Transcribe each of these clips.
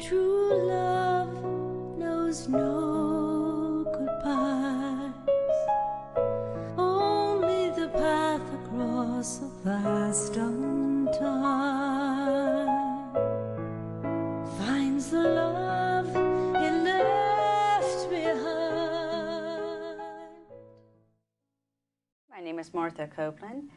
True love knows no goodbyes, only the path across a vast untime finds the love it left behind. My name is Martha Copeland,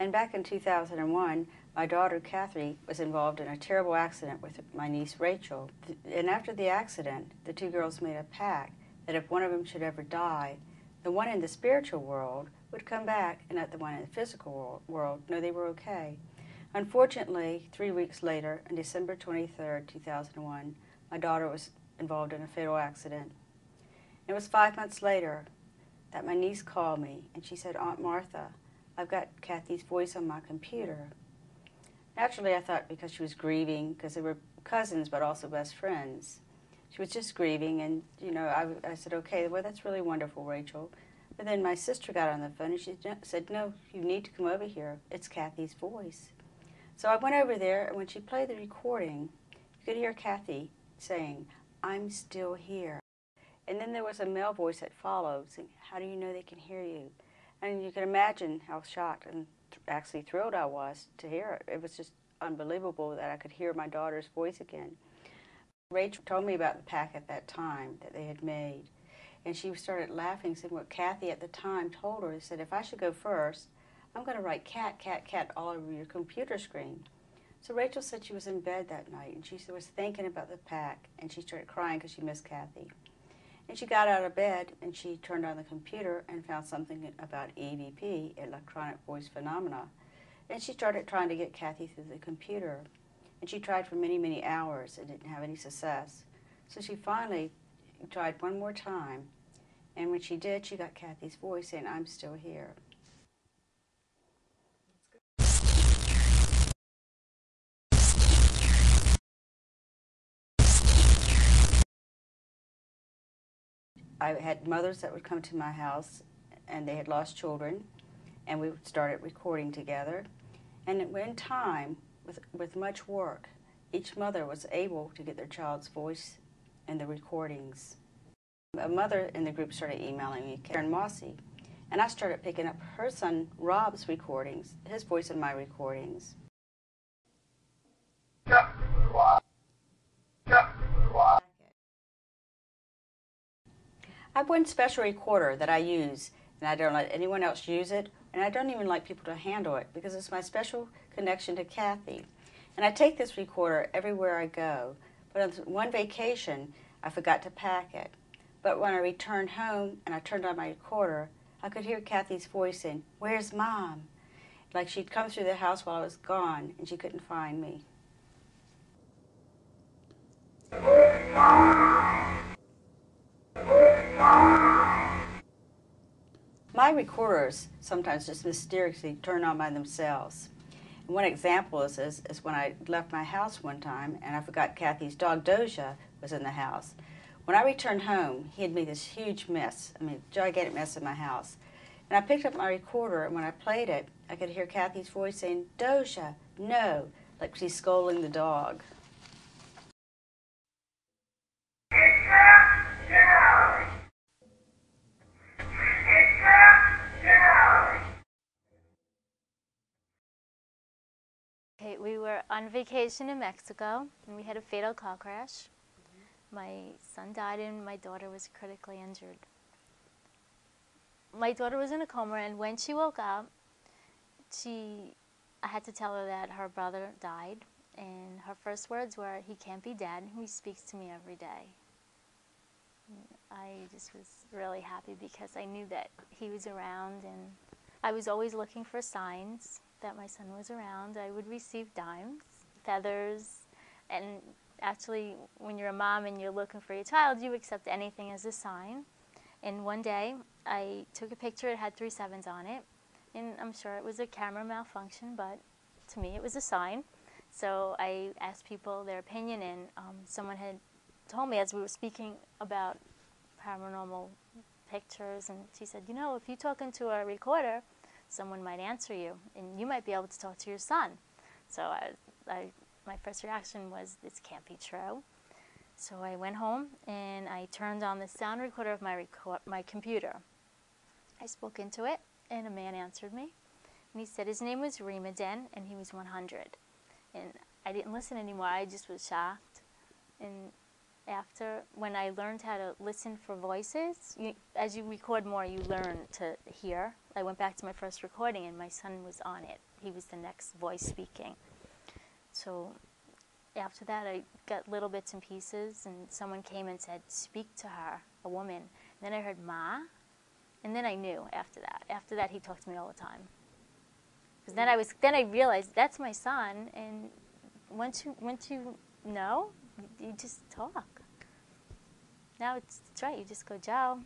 and back in 2001, my daughter Kathy was involved in a terrible accident with my niece Rachel. And after the accident, the two girls made a pact that if one of them should ever die, the one in the spiritual world would come back and let the one in the physical world know they were okay. Unfortunately, 3 weeks later, on December 23rd, 2001, my daughter was involved in a fatal accident. It was 5 months later that my niece called me and she said, "Aunt Martha, I've got Kathy's voice on my computer." Naturally, I thought because she was grieving, because they were cousins but also best friends. She was just grieving, and I said, "Okay, well, that's really wonderful, Rachel." But then my sister got on the phone and she said, "No, you need to come over here. It's Kathy's voice." So I went over there, and when she played the recording, you could hear Kathy saying, "I'm still here." And then there was a male voice that followed saying, "How do you know they can hear you?" And you can imagine how shocked and actually thrilled I was to hear it. It was just unbelievable that I could hear my daughter's voice again. Rachel told me about the pact at that time that they had made. And she started laughing, saying what Kathy at the time told her. She said, "If I should go first, I'm going to write cat, cat, cat all over your computer screen." So Rachel said she was in bed that night, and she was thinking about the pact, and she started crying because she missed Kathy. And she got out of bed and she turned on the computer and found something about EVP, electronic voice phenomena. And she started trying to get Kathy through the computer. And she tried for many, many hours and didn't have any success. So she finally tried one more time. And when she did, she got Kathy's voice saying, "I'm still here." I had mothers that would come to my house, and they had lost children, and we started recording together. And in time, with much work, each mother was able to get their child's voice in the recordings. A mother in the group started emailing me, Karen Mossy, and I started picking up her son Rob's recordings, his voice in my recordings. I have one special recorder that I use, and I don't let anyone else use it, and I don't even like people to handle it because it's my special connection to Kathy. And I take this recorder everywhere I go, but on one vacation, I forgot to pack it. But when I returned home and I turned on my recorder, I could hear Kathy's voice saying, "Where's Mom?" Like she'd come through the house while I was gone, and she couldn't find me. My recorders sometimes just mysteriously turn on by themselves. And one example is when I left my house one time and I forgot Kathy's dog Doja was in the house. When I returned home, he had made this huge mess, gigantic mess in my house. And I picked up my recorder, and when I played it, I could hear Kathy's voice saying, "Doja, no," like she's scolding the dog. Okay, we were on vacation in Mexico, and we had a fatal car crash. My son died, and my daughter was critically injured. My daughter was in a coma, and when she woke up, I had to tell her that her brother died, and her first words were, "He can't be dead. He speaks to me every day." I just was really happy because I knew that he was around, and I was always looking for signs that my son was around. I would receive dimes, feathers, and actually when you're a mom and you're looking for your child, you accept anything as a sign. And one day I took a picture, it had 3 sevens on it, and I'm sure it was a camera malfunction, but to me it was a sign. So I asked people their opinion, and someone had told me as we were speaking about paranormal pictures, and she said, if you talk into a recorder, someone might answer you, and you might be able to talk to your son. So my first reaction was, this can't be true. So I went home and I turned on the sound recorder of my computer. I spoke into it, and a man answered me. And he said his name was Remaden, and he was 100. And I didn't listen anymore. I just was shocked. And after, when I learned how to listen for voices, as you record more, you learn to hear. I went back to my first recording, and my son was on it. He was the next voice speaking. So after that, I got little bits and pieces, and someone came and said, speak to her, a woman. And then I heard, Ma. And then I knew after that. After that, he talked to me all the time. Because then I realized that's my son, and once you know, you just talk. Now it's right. You just go, Joe.